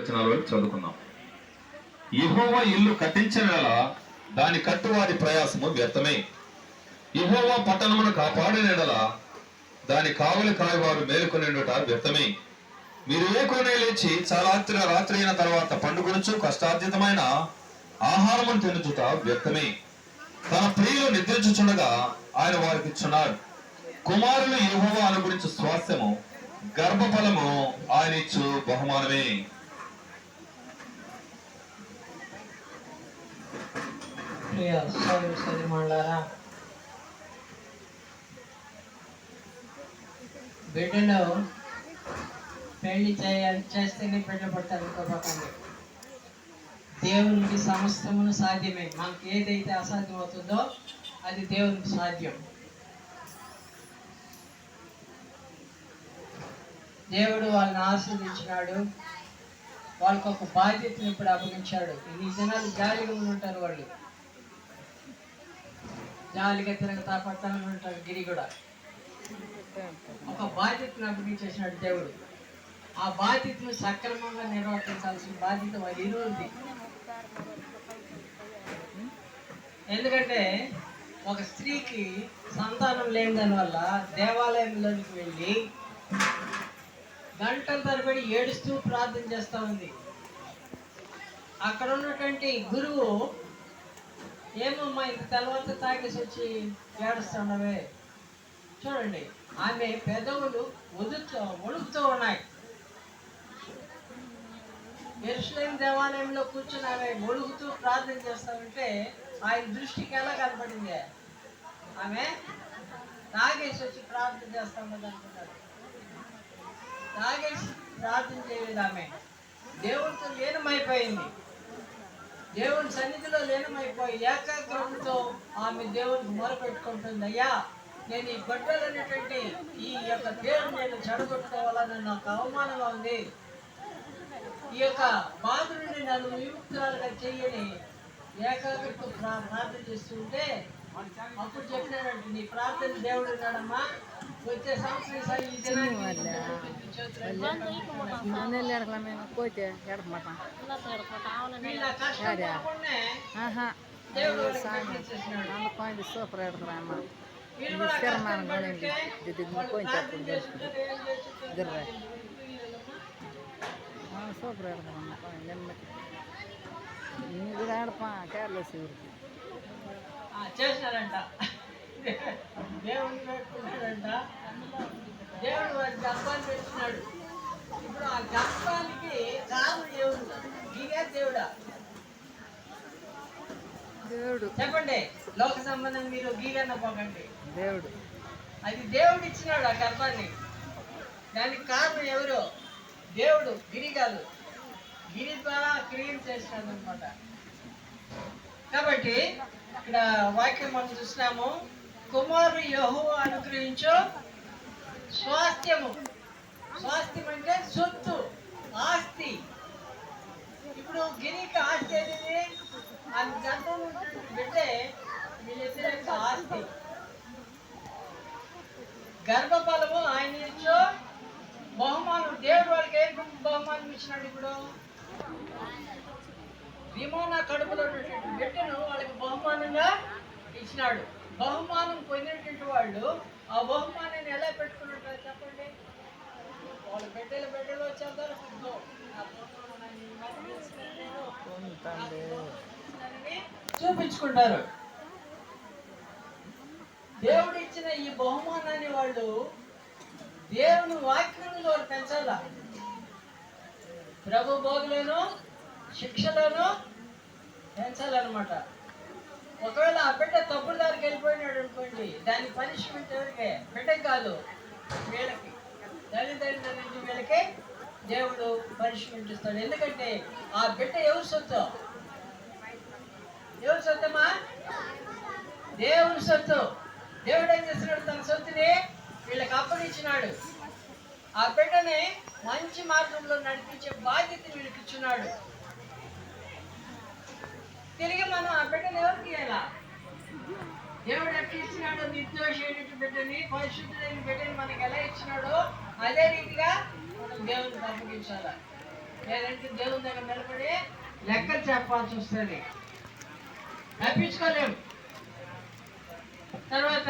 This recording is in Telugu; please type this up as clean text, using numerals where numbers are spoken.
వచనాల వరకు చదువుకుందాం. యెహోవా ఇల్లు కట్టించిన వేళ దాని కట్టువారి ప్రయాసము వ్యర్థమే. యెహోవా పట్టణమును కాపాడిన ఎడల దాని కావలి కాయవారు మేలుకొనిండుట వ్యర్థమే. మీరు ఏకోనే లేచి చాలా రాత్రి అయిన తర్వాత పండుగొనుచు కష్టార్జితమైన ఆహారమును తినుచుట వ్యర్థమే. తన ప్రియులు నిద్రించుచుండగా ఆయన వారికి ఇచ్చున్నాడు. కుమారులు యెహోవా అనుగ్రహించు స్వాస్థ్యము, గర్భఫలము ఆయన ఇచ్చు బహుమానమే. బిడ్డను పెళ్లి చేస్తేనే బిడ్డ పడతారు అనుకోకండి. దేవునికి సమస్తమును సాధ్యమే. మనకి ఏదైతే అసాధ్యం అవుతుందో అది దేవునికి సాధ్యం. దేవుడు వాళ్ళని ఆశీర్వదించినాడు. వాళ్ళకు ఒక బాధ్యతను ఇప్పుడు అప్పగించాడు. ఈ జనాలు జాలిగా ఉంటారు, వాళ్ళు జాలిగా తిరగతా పడతానే ఉంటారు. గిరి కూడా ఒక బాధ్యతను అప్పగించేసినాడు దేవుడు. ఆ బాధ్యతను సక్రమంగా నిర్వర్తించాల్సిన బాధ్యత వాళ్ళ ఇరువురిది. ఎందుకంటే ఒక స్త్రీకి సంతానం లేని దానివల్ల దేవాలయంలోనికి వెళ్ళి గంటల తరబడి ఏడుస్తూ ప్రార్థన చేస్తూ ఉంది. అక్కడ ఉన్నటువంటి గురువు, ఏమమ్మా ఇంత తెల్లవారితో తాగేసి వచ్చి ఏడుస్తున్నావే? చూడండి, ఆమె పెదవులు వణుకుతూ ఉన్నాయి. యెరూషలేము దేవాలయంలో కూర్చుని ఆమె ఒడుగుతూ ప్రార్థన చేస్తామంటే ఆయన దృష్టికి ఎలా కనపడింది? ఆమె తాగేసి వచ్చి ప్రార్థన చేస్తామని అనుకున్నాడు. తాగేసి ప్రార్థన చేయలేదు. ఆమె దేవునితో లీనమైపోయింది. దేవుని సన్నిధిలో లీనమైపోయి ఏకాగ్రతతో ఆమె దేవునికి మొరపెట్టుకుంటుంది. అయ్యా, నేను ఈ గొడ్డలు అనేటువంటి ఈ యొక్క పేరు నేను చెడగొట్టుకోవాలని నాకు అవమానంగా ఉంది. ఈ యొక్క బాధ నుండి నన్ను విముక్తురాలుగా చెయ్యని ఏకాగ్రతతో ప్రార్థన చేస్తుంటే అప్పుడు చెప్పినాడంటే, నీ ప్రార్థన దేవుడు ఉన్నాడమ్మా, వచ్చే సంవత్సరం ఈ దినాన్ని చేసినారంట. దేవుడిని పెట్టుకున్నాడంట. దేవుడు వారి గర్భాన్ని పెట్టినాడు. ఇప్పుడు ఆ గర్భానికి కాదు దేవుడు, ఇదే దేవుడా? దేవుడు చెప్పండి. లోక సంబంధం మీరు గీగన్న పోకండి. దేవుడు, అది దేవుడు ఇచ్చినాడు ఆ గర్భాన్ని. దానికి కారణం ఎవరు? దేవుడు. గిరి కాదు. గిరి ద్వారా క్రియేట్ చేసినాడు అనమాట. కాబట్టి ఇక్కడ వాక్యం మనం చూసినాము, కుమారుడు యెహోవా అనుగ్రహించు స్వాస్థ్యము. స్వాస్థ్యం అంటే సొత్తు, ఆస్తి. ఇప్పుడు గిరికి ఆస్తి అనేది అది గర్భం బిడ్డే వీళ్ళిద్దరి యొక్క ఆస్తి. గర్భఫలము ఆయన ఇచ్చు బహుమానం. దేవుడు వాళ్ళకి ఏం బహుమానం ఇచ్చినాడు? ఇప్పుడు విమోన కడుపులో ఉన్నటువంటి బిడ్డను వాళ్ళకి బహుమానంగా ఇచ్చినాడు. బహుమానం పొందినటువంటి వాళ్ళు ఆ బహుమానాన్ని ఎలా పెట్టుకున్నట్టు చెప్పండి. వాళ్ళు బిడ్డలు వచ్చేందరూ చూపించుకుంటారు. దేవుడు ఇచ్చిన ఈ బహుమానాన్ని వాళ్ళు దేవుని వాక్యంలో పెంచాలా. ప్రభు బోధలోను శిక్షలోను పెంచాలన్నమాట. ఒకవేళ ఆ బిడ్డ తప్పుడు దారికి వెళ్ళిపోయినాడు అనుకోండి, దాని పనిష్మెంట్ ఎవరికే? బిడ్డకి కాదు, వీళ్ళకి, తల్లిదండ్రుల నుంచి వీళ్ళకి దేవుడు పనిష్మెంట్ ఇస్తాడు. ఎందుకంటే ఆ బిడ్డ ఎవరు సొత్తు? ఎవరు సొత్తమ్మా? దేవుని సొత్తు. దేవుడు ఏం చేస్తున్నాడు? తన సొత్తుని వీళ్ళకి అప్పగించినాడు. ఆ బిడ్డని మంచి మార్గంలో నడిపించే బాధ్యత వీళ్ళకి ఇచ్చున్నాడు. తిరిగి మనం ఆ బిడ్డను ఎవరికి ఇవ్వాలా? దేవుడు ఎట్లా ఇచ్చినాడో, నిర్దోషమైన బిడ్డని, పరిశుద్ధులైన బిడ్డని మనకి ఎలా ఇచ్చినాడో అదే రీతిగా మనం దేవునికి అప్పగించాలా. లేదంటే దేవుని దగ్గర నిలబడి లెక్కలు చెప్పాల్సి వస్తుంది, తప్పించుకోలేము. తర్వాత